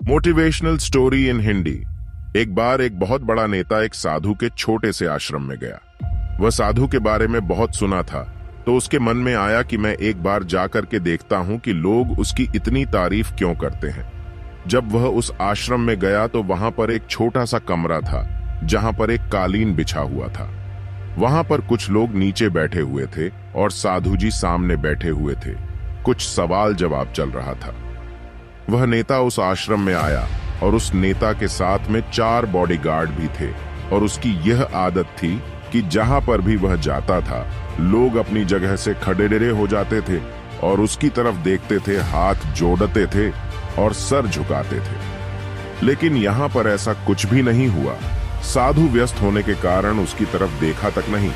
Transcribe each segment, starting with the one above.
Motivational story in Hindi. एक बार एक बहुत बड़ा नेता एक साधु के छोटे से आश्रम में गया। वह साधु के बारे में बहुत सुना था, तो उसके मन में आया कि मैं एक बार जाकर के देखता हूं कि लोग उसकी इतनी तारीफ क्यों करते हैं। जब वह उस आश्रम में गया तो वहां पर एक छोटा सा कमरा था जहां पर एक कालीन बिछा हुआ था। वहां पर कुछ लोग नीचे बैठे हुए थे और साधु जी सामने बैठे हुए थे। कुछ सवाल जवाब चल रहा था। वह नेता उस आश्रम में आया और उस नेता के साथ में 4 बॉडीगार्ड भी थे और उसकी यह आदत थी कि जहां पर भी वह जाता था लोग अपनी जगह से खड़े हो जाते थे और उसकी तरफ देखते थे, हाथ जोड़ते थे और सर झुकाते थे। लेकिन यहां पर ऐसा कुछ भी नहीं हुआ। साधु व्यस्त होने के कारण उसकी तरफ देखा तक नहीं।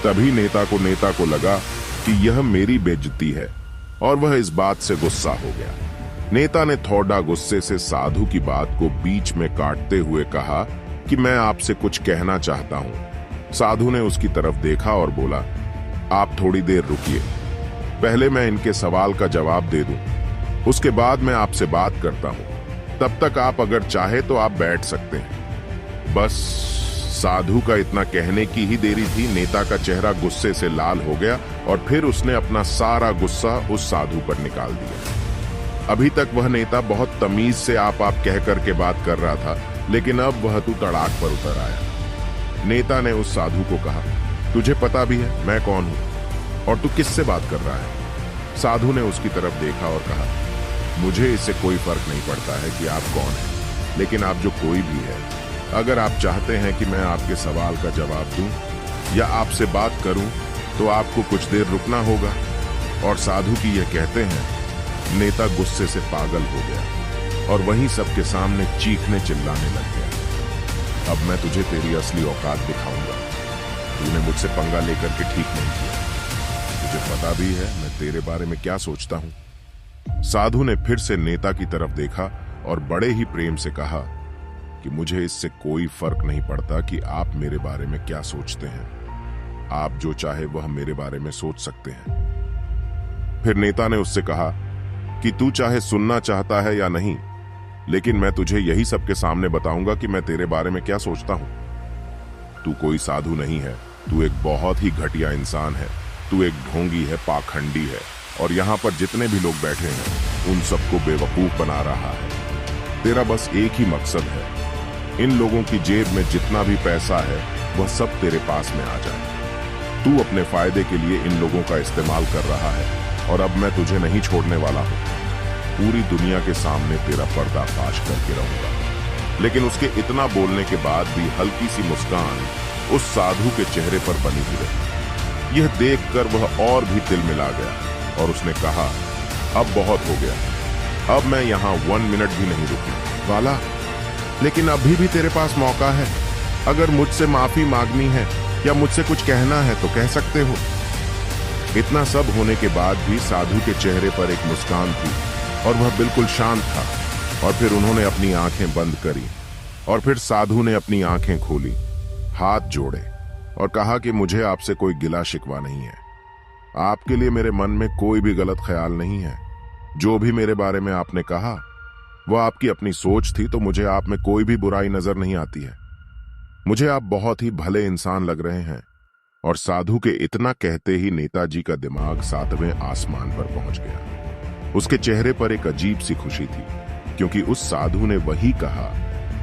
तभी नेता को लगा कि यह मेरी बेइज्जती है और वह इस बात से गुस्सा हो गया। नेता ने थोड़ा गुस्से से साधु की बात को बीच में काटते हुए कहा कि मैं आपसे कुछ कहना चाहता हूं। साधु ने उसकी तरफ देखा और बोला, आप थोड़ी देर रुकिए, पहले मैं इनके सवाल का जवाब दे दूं, उसके बाद मैं आपसे बात करता हूं। तब तक आप अगर चाहे तो आप बैठ सकते हैं। बस साधु का इतना कहने की ही देरी थी, नेता का चेहरा गुस्से से लाल हो गया और फिर उसने अपना सारा गुस्सा उस साधु पर निकाल दिया। अभी तक वह नेता बहुत तमीज से आप कह करके बात कर रहा था, लेकिन अब वह तू तड़ाक पर उतर आया। नेता ने उस साधु को कहा, तुझे पता भी है मैं कौन हूं और तू किससे बात कर रहा है? साधु ने उसकी तरफ देखा और कहा, मुझे इससे कोई फर्क नहीं पड़ता है कि आप कौन हैं, लेकिन आप जो कोई भी है, अगर आप चाहते हैं कि मैं आपके सवाल का जवाब दूं या आपसे बात करूं तो आपको कुछ देर रुकना होगा। और साधु की यह कहते हैं नेता गुस्से से पागल हो गया और वहीं सबके सामने चीखने चिल्लाने लग गया। अब मैं तुझे तेरी असली औकात दिखाऊंगा। तूने मुझसे पंगा लेकर के ठीक नहीं किया। तुझे पता भी है मैं तेरे बारे में क्या सोचता हूं। साधु ने फिर से नेता की तरफ देखा और बड़े ही प्रेम से कहा कि मुझे इससे कोई फर्क नहीं पड़ता कि आप मेरे बारे में क्या सोचते हैं। आप जो चाहे वह मेरे बारे में सोच सकते हैं। फिर नेता ने उससे कहा कि तू चाहे सुनना चाहता है या नहीं, लेकिन मैं तुझे यही सबके सामने बताऊंगा कि मैं तेरे बारे में क्या सोचता हूं। तू कोई साधु नहीं है, तू एक बहुत ही घटिया इंसान है। तू एक ढोंगी है, पाखंडी है और यहां पर जितने भी लोग बैठे हैं उन सबको बेवकूफ बना रहा है। तेरा बस एक ही मकसद है, इन लोगों की जेब में जितना भी पैसा है वह सब तेरे पास में आ जाए। तू अपने फायदे के लिए इन लोगों का इस्तेमाल कर रहा है और अब मैं तुझे नहीं छोड़ने वाला हूं। पूरी दुनिया के सामने तेरा पर्दाफाश करके रहूंगा। लेकिन उसके इतना बोलने के बाद भी हल्की सी मुस्कान उस साधु के चेहरे पर बनी हुई रही। यह देखकर वह और भी तिल मिला गया और उसने कहा, अब बहुत हो गया, अब मैं यहां 1 मिनट भी नहीं रुकने वाला। लेकिन अभी भी तेरे पास मौका है। अगर मुझसे माफी मांगनी है या मुझसे कुछ कहना है तो कह सकते हो। इतना सब होने के बाद भी साधु के चेहरे पर एक मुस्कान थी और वह बिल्कुल शांत था। और फिर उन्होंने अपनी आंखें बंद करी और फिर साधु ने अपनी आंखें खोली, हाथ जोड़े और कहा कि मुझे आपसे कोई गिला शिकवा नहीं है। आपके लिए मेरे मन में कोई भी गलत ख्याल नहीं है। जो भी मेरे बारे में आपने कहा वह आपकी अपनी सोच थी, तो मुझे आप में कोई भी बुराई नजर नहीं आती है। मुझे आप बहुत ही भले इंसान लग रहे हैं। और साधु के इतना कहते ही नेताजी का दिमाग 7वें आसमान पर पहुंच गया। उसके चेहरे पर एक अजीब सी खुशी थी, क्योंकि उस साधु ने वही कहा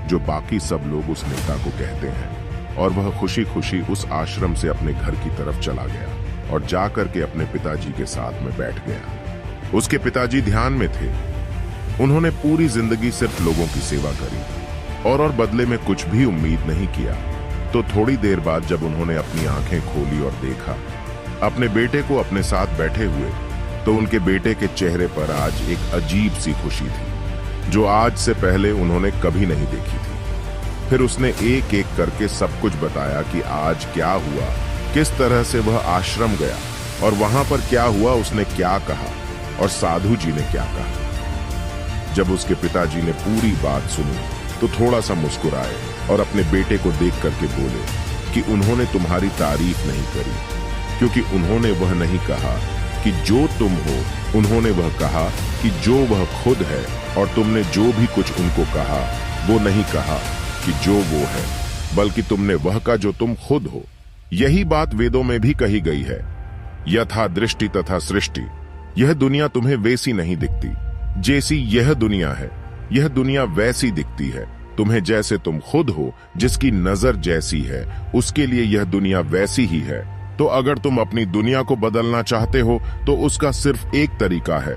जो बाकी सब लोग उस नेता को कहते हैं। और वह खुशी खुशी उस आश्रम से अपने घर की तरफ चला गया और जाकर के अपने पिताजी के साथ में बैठ गया। उसके पिताजी ध्यान में थे। उन्होंने पूरी जिंदगी सिर्फ लोगों की सेवा करी और बदले में कुछ भी उम्मीद नहीं किया। तो थोड़ी देर बाद जब उन्होंने अपनी आंखें खोली और देखा अपने बेटे को अपने साथ बैठे हुए, तो उनके बेटे के चेहरे पर आज एक अजीब सी खुशी थी जो आज से पहले उन्होंने कभी नहीं देखी थी। फिर उसने एक एक करके सब कुछ बताया कि आज क्या हुआ, किस तरह से वह आश्रम गया और वहां पर क्या हुआ, उसने क्या कहा और साधु जी ने क्या कहा। जब उसके पिताजी ने पूरी बात सुनी तो थोड़ा सा मुस्कुराए और अपने बेटे को देख करके बोले कि उन्होंने तुम्हारी तारीफ नहीं करी, क्योंकि उन्होंने वह नहीं कहा कि जो तुम हो, उन्होंने वह कहा कि जो वह खुद है और तुमने जो भी कुछ उनको कहा वो नहीं कहा कि जो वो है, बल्कि तुमने वह कहा जो तुम खुद हो। यही बात वेदों में भी कही गई है, यथा दृष्टि तथा सृष्टि। यह दुनिया तुम्हें वैसी नहीं दिखती जैसी यह दुनिया है, यह दुनिया वैसी दिखती है तुम्हें जैसे तुम खुद हो। जिसकी नजर जैसी है उसके लिए यह दुनिया वैसी ही है। तो अगर तुम अपनी दुनिया को बदलना चाहते हो तो उसका सिर्फ एक तरीका है,